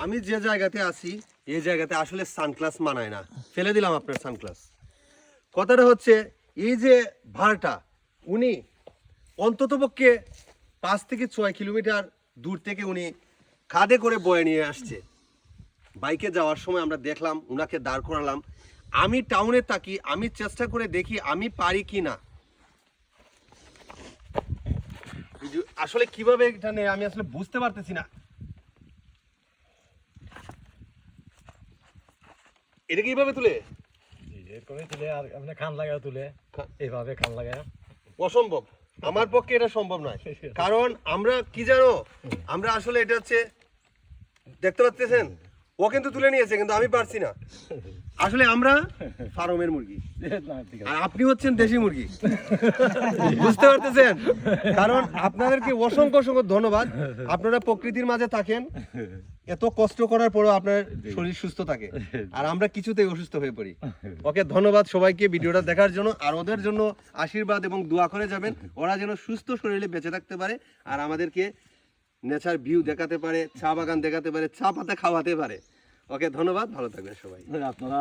আমি যে জায়গাতে আছি এই জায়গাতে আসলে সানগ্লাস মানায় না, ফেলে দিলাম আপনার সানগ্লাস। কথাটা হচ্ছে এই যে ভাড়টা উনি অন্ততপক্ষে 5 থেকে 6 কিলোমিটার দূর থেকে উনি কাঁধে করে বয়ে নিয়ে আসছে। বাইকে যাওয়ার সময় আমরা দেখলাম, উনাকে দাঁড় করালাম। আমি টাউনে থাকি, আমি চেষ্টা করে দেখি আমি পারি কি না। আসলে কিভাবে এটা নেই আমি আসলে বুঝতে পারতেছি না। এটা কিভাবে তুলে? এরকমই তুলে, আর আপনি খান লাগায় তুলে, এইভাবে খান লাগায়। অসম্ভব, আমার পক্ষে এটা সম্ভব নয়। কারণ আমরা কি জানো, আমরা আসলে এটা হচ্ছে দেখতে পাচ্ছেন, ও কিন্তু তুলে নিয়েছে কিন্তু আমি পারছি না। আসলে আমরা ফার্মের মুরগি আর আপনি হচ্ছেন দেশি মুরগি, বুঝতে পারতেছেন? কারণ আপনাদেরকে অসংখ্য অসংখ্য ধন্যবাদ। আপনারা প্রকৃতির মাঝে থাকেন, এত কষ্ট করার পরেও আপনার শরীর সুস্থ থাকে, আর আমরা কিছুতেই অসুস্থ হয়ে পড়ি। ওকে ধন্যবাদ সবাইকে ভিডিওটা দেখার জন্য, আর ওদের জন্য আশীর্বাদ এবং দোয়া করে যাবেন, ওরা যেন সুস্থ শরীরে বেঁচে থাকতে পারে আর আমাদেরকে নেচার ভিউ দেখাতে পারে, চা বাগান দেখাতে পারে, চা পাতা খাওয়াতে পারে। ওকে ধন্যবাদ, ভালো থাকবেন সবাই। আপনারা